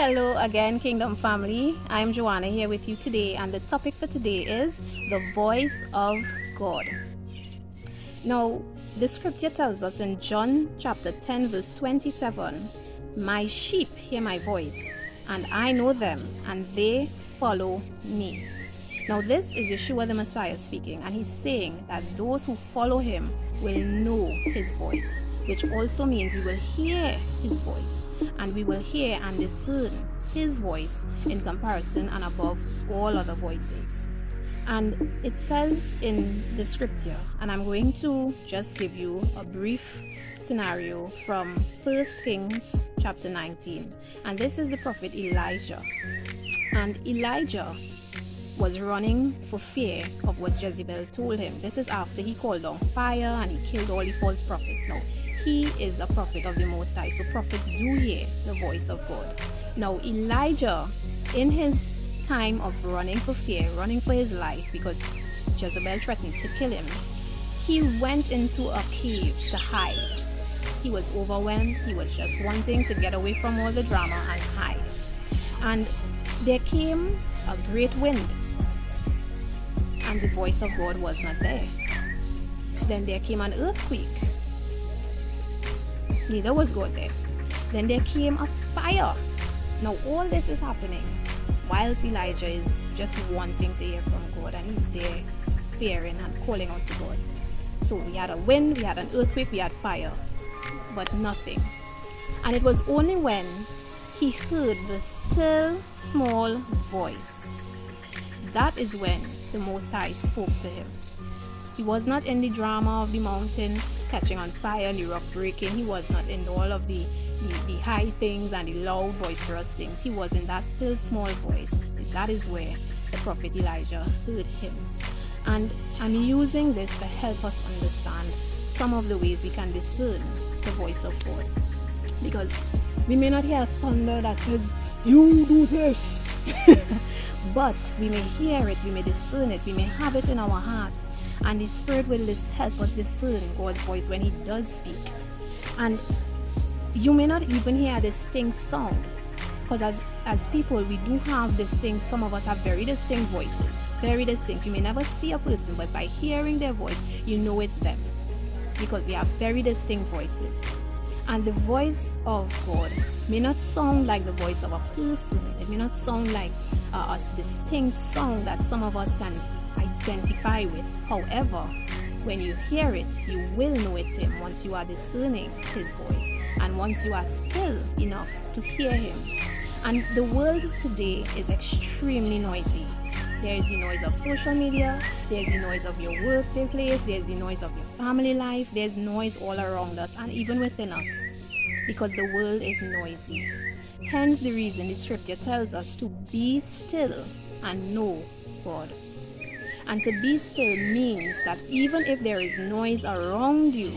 Hello again, Kingdom family. I'm Joanna here with you today, and the topic for today is the voice of God. Now, the scripture tells us in John chapter 10, verse 27, "My sheep hear my voice, and I know them, and they follow me." Now, this is Yeshua the Messiah speaking, and he's saying that those who follow him will know his voice, which also means we will hear his voice, and we will hear and discern his voice in comparison and above all other voices. And it says in the scripture, and I'm going to just give you a brief scenario from 1 Kings chapter 19, and this is the prophet Elijah. And Elijah was running for fear of what Jezebel told him. This is after he called down fire and he killed all the false prophets. Now, he is a prophet of the Most High, so prophets do hear the voice of God. Now, Elijah, in his time of running for fear, running for his life because Jezebel threatened to kill him, he went into a cave to hide. He was overwhelmed. He was just wanting to get away from all the drama and hide. And there came a great wind, and the voice of God was not there. Then there came an earthquake. Neither was God there. Then there came a fire. Now all this is happening whilst Elijah is just wanting to hear from God, and he's there fearing and calling out to God. So we had a wind, we had an earthquake, we had fire, but nothing. And it was only when he heard the still small voice, that is when the Most High spoke to him. He was not in the drama of the mountain catching on fire and the rock breaking. He was not in all of the high things and the loud boisterous things. He was in that still small voice. That is where the prophet Elijah heard him. And I'm using this to help us understand some of the ways we can discern the voice of God. Because we may not hear thunder that says, "You do this," but we may hear it, we may discern it, we may have it in our hearts, and the Spirit will help us discern God's voice when he does speak. And you may not even hear a distinct sound, because as people, we do have distinct, some of us have very distinct voices, very distinct. You may never see a person, but by hearing their voice, you know it's them, because we have very distinct voices. And the voice of God may not sound like the voice of a person. It may not sound like a distinct sound that some of us can identify with. However, when you hear it, you will know it's him once you are discerning his voice and once you are still enough to hear him. And the world today is extremely noisy. There is the noise of social media, there's the noise of your workplace, there's the noise of your family life, there's noise all around us and even within us, because the world is noisy. Hence the reason the scripture tells us to be still and know God. And to be still means that even if there is noise around you,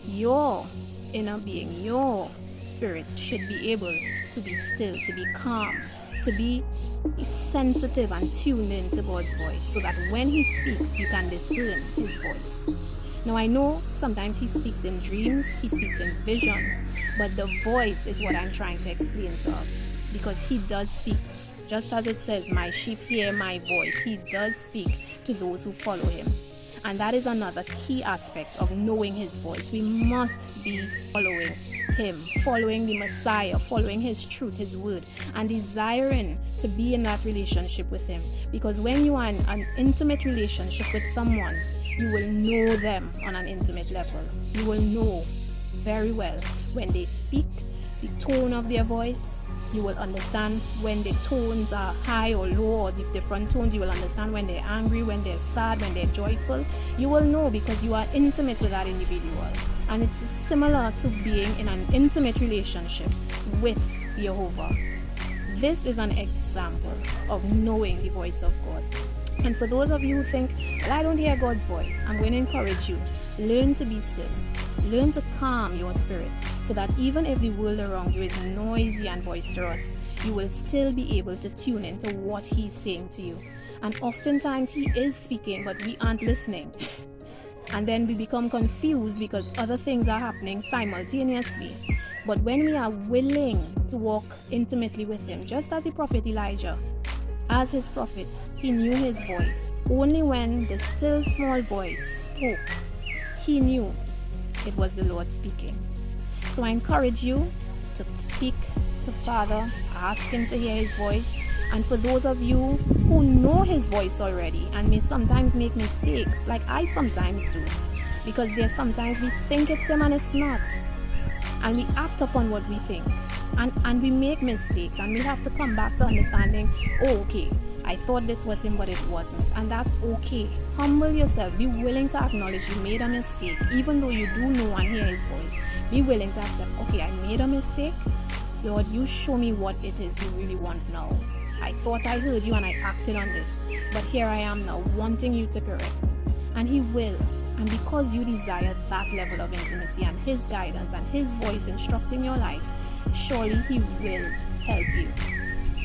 your inner being, your spirit should be able to be still, to be calm, to be sensitive and tuned in to God's voice, so that when he speaks, you can discern his voice. Now, I know sometimes he speaks in dreams, he speaks in visions, but the voice is what I'm trying to explain to us, because he does speak. Just as it says, "My sheep hear my voice," he does speak to those who follow him. And that is another key aspect of knowing his voice. We must be following him, following the Messiah, following his truth, his word, and desiring to be in that relationship with him. Because when you are in an intimate relationship with someone, you will know them on an intimate level. You will know very well when they speak, the tone of their voice. You will understand when the tones are high or low, or the different tones. You will understand when they're angry, when they're sad, when they're joyful. You will know because you are intimate with that individual. And it's similar to being in an intimate relationship with Jehovah. This is an example of knowing the voice of God. And for those of you who think, "Well, I don't hear God's voice," I'm going to encourage you. Learn to be still. Learn to calm your spirit, so that even if the world around you is noisy and boisterous, you will still be able to tune into what he's saying to you. And oftentimes he is speaking, but we aren't listening. And then we become confused because other things are happening simultaneously. But when we are willing to walk intimately with him, just as the prophet Elijah. As his prophet, he knew his voice. Only when the still small voice spoke, he knew it was the Lord speaking. So I encourage you to speak to Father, ask him to hear his voice. And for those of you who know his voice already and may sometimes make mistakes, like I sometimes do, because there's sometimes we think it's him and it's not, and we act upon what we think, and we make mistakes, and we have to come back to understanding, oh, okay, I thought this was him but it wasn't, and that's okay. Humble yourself, be willing to acknowledge you made a mistake, even though you do know and hear his voice. Be willing to accept, okay, I made a mistake. Lord, you show me what it is you really want now. I thought I heard you and I acted on this, but here I am now wanting you to correct me. And he will. And because you desire that level of intimacy and his guidance and his voice instructing your life, surely he will help you.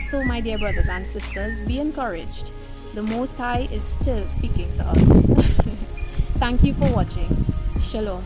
So my dear brothers and sisters, be encouraged. The Most High is still speaking to us. Thank you for watching. Shalom.